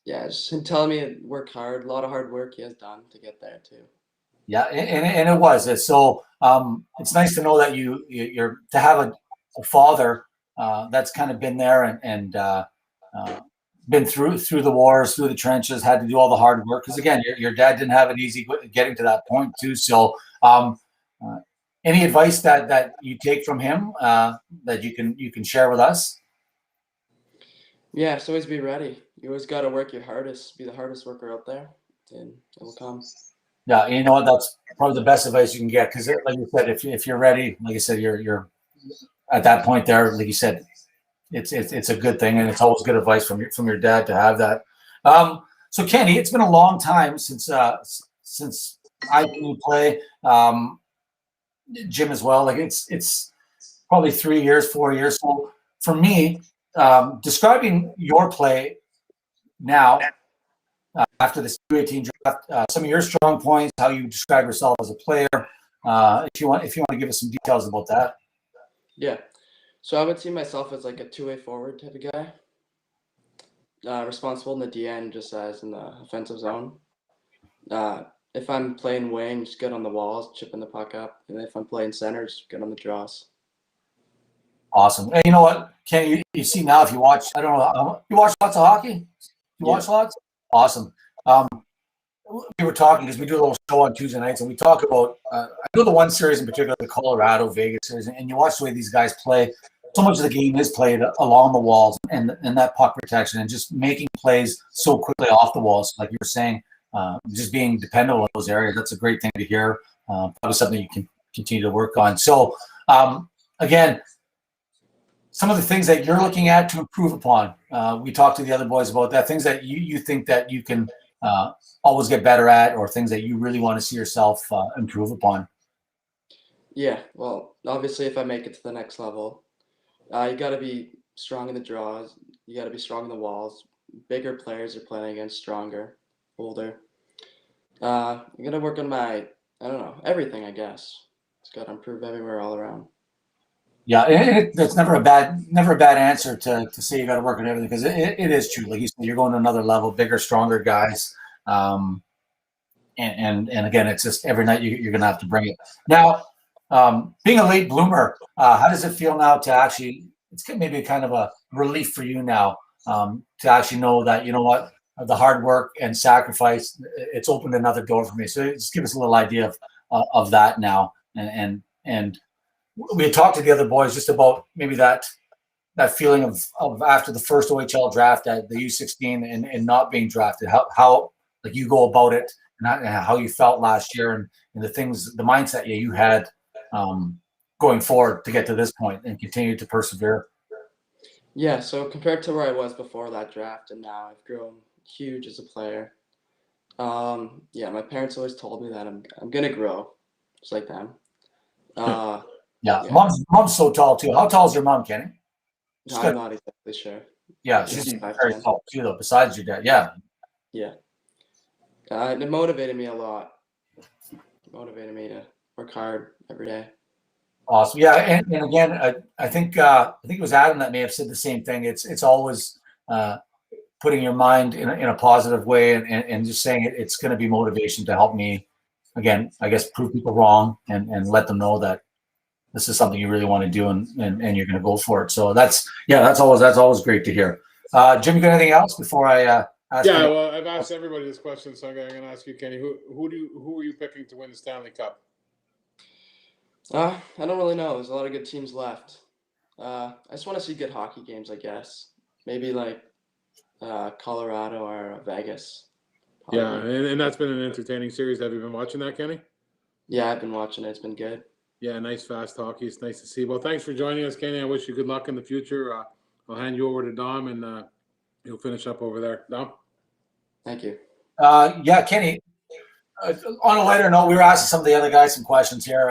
yeah, just him telling me to work hard. A lot of hard work he has done to get there too. Yeah, and it was. So it's nice to know that you're to have a father that's kind of been there and been through the wars, through the trenches, had to do all the hard work. Because again, your dad didn't have it easy getting to that point too. So any advice that you take from him that you can share with us? Yeah, so always be ready. You always got to work your hardest. Be the hardest worker out there, and it will come. Yeah, you know what? That's probably the best advice you can get, because, like you said, if you're ready, like you said, you're at that point there. Like you said, it's a good thing, and it's always good advice from your dad to have that. So Kenny, it's been a long time since I've seen you play. Jim as well. Like it's probably 3 years, 4 years. So for me, describing your play now. After this U18 draft, some of your strong points, how you describe yourself as a player. If you want to give us some details about that. Yeah. So I would see myself as like a two-way forward type of guy. Responsible in the DN, just as in the offensive zone. If I'm playing wing, just good on the walls, chipping the puck up. And if I'm playing center, just good on the draws. Awesome. And you know what, Kenny, you see now, if you watch, I don't know, you watch lots of hockey? You watch lots? Awesome. We were talking, because we do a little show on Tuesday nights, and we talk about I know the one series in particular, the Colorado Vegas series, and you watch the way these guys play. So much of the game is played along the walls and that puck protection, and just making plays so quickly off the walls, like you were saying, just being dependable in those areas. That's a great thing to hear. Probably something you can continue to work on. So again, some of the things that you're looking at to improve upon. We talked to the other boys about that, things that you think that you can always get better at, or things that you really want to see yourself improve upon. Yeah, well, obviously if I make it to the next level, you got to be strong in the draws. You got to be strong in the walls. Bigger players are playing against stronger, older. I'm going to work on my, I don't know, everything, I guess. Just got to improve everywhere all around. Yeah, that's never a bad answer to say you got to work on everything, because it is true. Like you said, you're going to another level, bigger, stronger guys, and again, it's just every night you're going to have to bring it. Now, being a late bloomer, how does it feel now to actually? It's maybe kind of a relief for you now to actually know that, you know what, the hard work and sacrifice, it's opened another door for me. So just give us a little idea of that now, and we had talked to the other boys just about maybe that feeling of after the first OHL draft at the U16 and not being drafted, how like you go about it, and how you felt last year, and the things, the mindset you had going forward to get to this point and continue to persevere. Yeah, so compared to where I was before that draft and now, I've grown huge as a player. Yeah, my parents always told me that I'm gonna grow, just like them. Uh, Yeah, yeah, mom's so tall too. How tall is your mom, Kenny? She's I'm good. not exactly sure. Yeah, I think she's she's very 5'10". tall too, though. Besides your dad, yeah. Yeah, it motivated me a lot. It motivated me to work hard every day. Awesome. Yeah, and again, I think it was Adam that may have said the same thing. It's always putting your mind in a positive way and just saying it's going to be motivation to help me again, I guess, prove people wrong and let them know that this is something you really want to do and you're going to go for it. So that's always great to hear. Jim, you got anything else before I ask? Yeah, you? well, I've asked everybody this question, so I'm going to ask you, Kenny. Who are you picking to win the Stanley Cup? I don't really know. There's a lot of good teams left. I just want to see good hockey games, I guess. Maybe like Colorado or Vegas. Yeah, Probably. and that's been an entertaining series. Have you been watching that, Kenny? Yeah, I've been watching it. It's been good. Yeah, nice fast hockey. It's nice to see. Well, thanks for joining us, Kenny. I wish you good luck in the future. I'll hand you over to Dom, and you'll finish up over there. Dom? Thank you. Yeah, Kenny. On a lighter note, we were asking some of the other guys some questions here.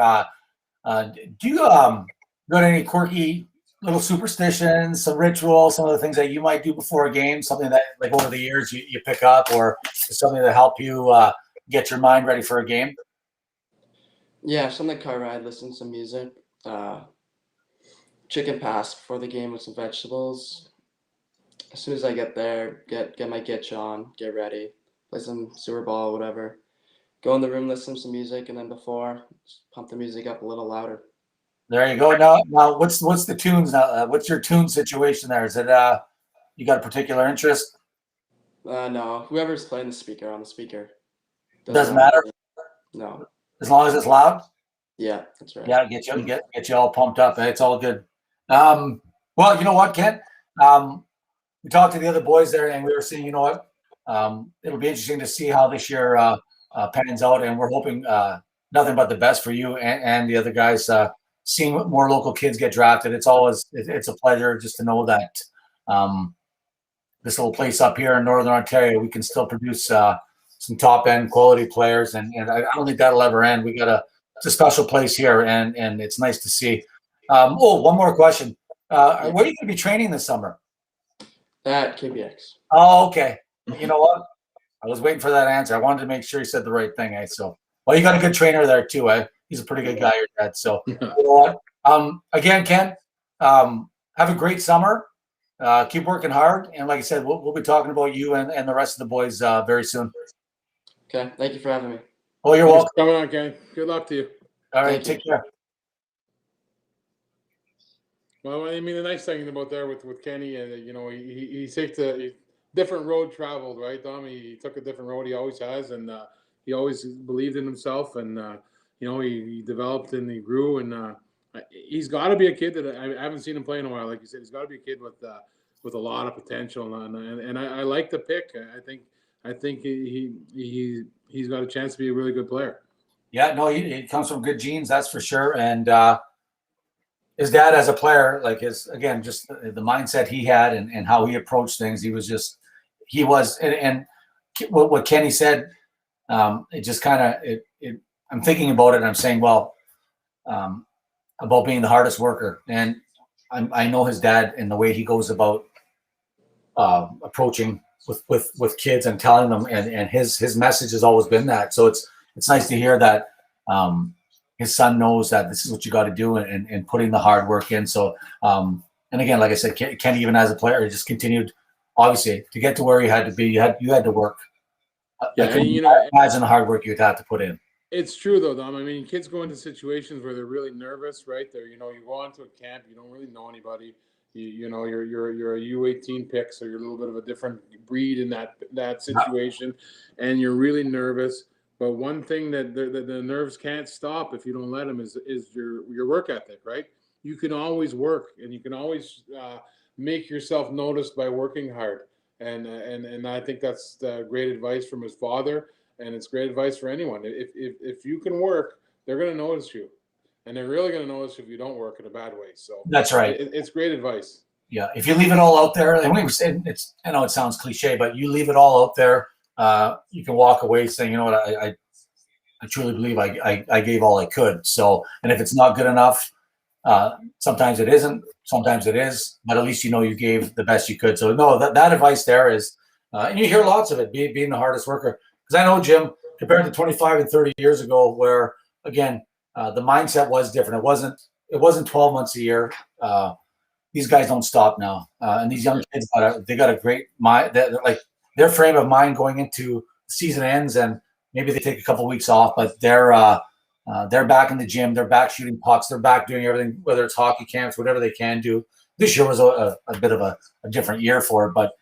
Do you got any quirky little superstitions, some rituals, some of the things that you might do before a game, something that like over the years you pick up, or something that help you get your mind ready for a game? Yeah, something car ride, listen to some music. Chicken pass before the game with some vegetables. As soon as I get there, get my gitch on, get ready, play some sewer ball, whatever. Go in the room, listen to some music, and then before, just pump the music up a little louder. There you go. Now, what's the tunes now? What's your tune situation there? Is it you got a particular interest? No, whoever's playing the speaker on the speaker. Doesn't matter No. as long as it's loud. Yeah, that's right. Yeah, get you all pumped up. It's all good. Well, you know what, Ken? We talked to the other boys there, and we were saying, you know what? It'll be interesting to see how this year pans out, and we're hoping nothing but the best for you and the other guys. Seeing more local kids get drafted, it's a pleasure just to know that this little place up here in Northern Ontario, we can still produce some top end quality players, and I don't think that'll ever end. It's a special place here, and it's nice to see. One more question. Where are you going to be training this summer? At KBX. Oh, okay. You know what? I was waiting for that answer. I wanted to make sure you said the right thing. So, well, you got a good trainer there too. He's a pretty good guy, your dad. So, you know what? Again, Ken, have a great summer. Keep working hard, and like I said, we'll be talking about you and the rest of the boys very soon. Okay, thank you for having me. Oh, you're Thanks welcome. for coming on, Kenny. Good luck to you. All right, Thank you. take care. Well, I mean, the nice thing about there with Kenny, you know, he takes a different road traveled, right, Dom? He took a different road. He always has, and he always believed in himself, and you know, he developed and he grew, and he's got to be a kid that I haven't seen him play in a while. Like you said, he's got to be a kid with a lot of potential, and I like the pick. I think he's got a chance to be a really good player. Yeah, no, he comes from good genes, that's for sure, and his dad as a player, like just the mindset he had and how he approached things, and what Kenny said, it just kind of, I'm thinking about it and I'm saying, well, about being the hardest worker. And I know his dad and the way he goes about approaching with kids and telling them, and his message has always been that. So it's nice to hear that his son knows that this is what you got to do and putting the hard work in. So, and again, like I said, Kenny, even as a player, he just continued, obviously, to get to where you had to be. You had to work. Yeah, I couldn't imagine the hard work you'd have to put in. It's true though, Dom. I mean, kids go into situations where they're really nervous, right? You go onto a camp, you don't really know anybody. You're a U18 pick, so you're a little bit of a different breed in that situation, and you're really nervous. But one thing that the nerves can't stop if you don't let them is your work ethic, right? You can always work, and you can always make yourself noticed by working hard. And I think that's great advice from his father, and it's great advice for anyone. If you can work, they're going to notice you, and they're really going to notice if you don't work in a bad way. So that's right. It's great advice. yeah, if you leave it all out there, and we were saying I know it sounds cliche, but you leave it all out there, you can walk away saying, you know what, I truly believe I gave all I could. So, and if it's not good enough, sometimes it isn't, sometimes it is, but at least you know you gave the best you could. So no, that advice there is, and you hear lots of it, being the hardest worker. Because I know, Jim, compared to 25 and 30 years ago, where again the mindset was different. It wasn't 12 months a year. These guys don't stop now, and these young kids they got a great mind. Like their frame of mind going into the season ends, and maybe they take a couple of weeks off, but they're back in the gym. They're back shooting pucks. They're back doing everything, whether it's hockey camps, whatever they can do. This year was a bit of a different year for it, but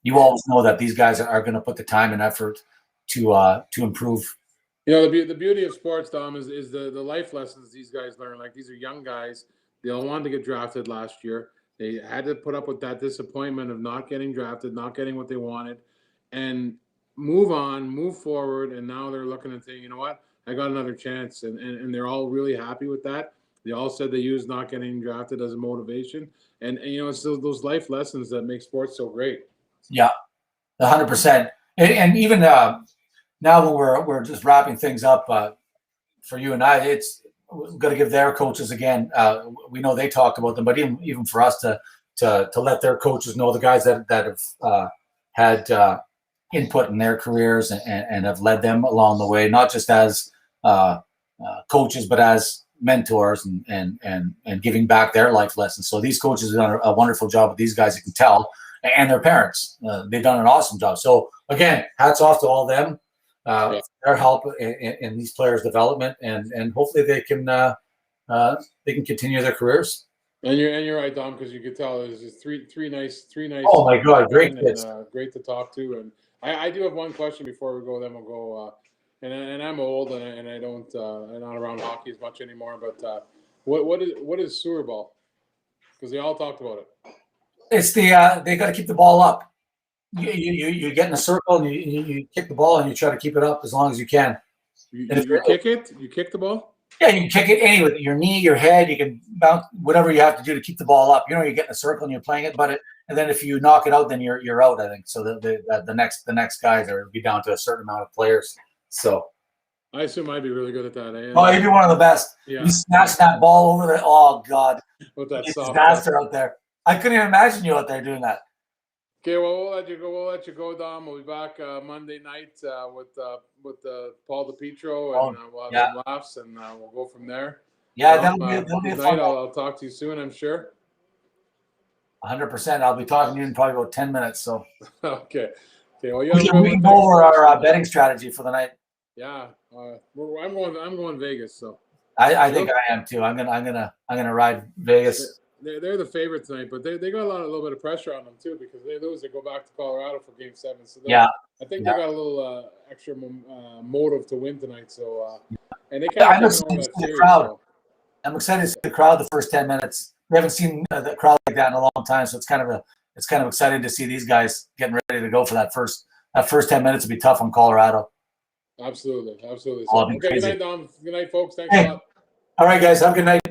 you always know that these guys are going to put the time and effort to improve. You know, the beauty of sports, Dom, is the life lessons these guys learn. Like, these are young guys. They all wanted to get drafted last year. They had to put up with that disappointment of not getting drafted, not getting what they wanted, and move on, move forward. And now they're looking and saying, you know what, I got another chance. And they're all really happy with that. They all said they used not getting drafted as a motivation. And you know, it's those life lessons that make sports so great. Yeah, 100%. And even now when we're just wrapping things up for you and I, it's got to give their coaches again. We know they talk about them, but even for us to let their coaches know, the guys that have had input in their careers and have led them along the way, not just as coaches, but as mentors and giving back their life lessons. So these coaches have done a wonderful job with these guys, you can tell, and their parents. They've done an awesome job. So again, hats off to all them. Their help in these players' development, and hopefully they can continue their careers. And you're right, Dom, because you could tell there's just three nice. Oh my God, great kids, great to talk to. And I do have one question before we go. Then we'll go. And I'm old and I don't I'm not around hockey as much anymore. But what is sewer ball? Because they all talked about it. It's they got to keep the ball up. You get in a circle and you kick the ball and you try to keep it up as long as you can. You kick it? You kick the ball? Yeah, you can kick it anyway. Your knee, your head, you can bounce, whatever you have to do to keep the ball up. You know, you get in a circle and you're playing it, and then if you knock it out, then you're out, I think. So the next guys are be down to a certain amount of players. So I assume I'd be really good at that. Eh? Oh, you'd be one of the best. Yeah. You snatch that ball over there. Oh God. With that soft disaster out there. I couldn't even imagine you out there doing that. Okay, well, we'll let you go. We'll let you go, Dom. We'll be back Monday night with Paul DePietro, and we'll have some laughs, and we'll go from there. Yeah, that'll be a fun. I'll talk to you soon, I'm sure. 100%. I'll be talking to you in probably about 10 minutes. So. Okay. Well, we can go over our betting strategy for the night. Yeah, I'm going Vegas. So. I think I am too. I'm gonna ride Vegas. They're the favorite tonight, but they got a little bit of pressure on them too, because they lose, they go back to Colorado for Game 7. So I think they got a little extra motive to win tonight. So and they kind of I'm excited to see the crowd. So. I'm excited to see the crowd the first 10 minutes. We haven't seen the crowd like that in a long time, so it's kind of exciting to see these guys getting ready to go for that first 10 minutes. Will be tough on Colorado. Absolutely. So, okay, good night, Dom. Good night, folks. Thanks a lot. All right, guys. Have a good night.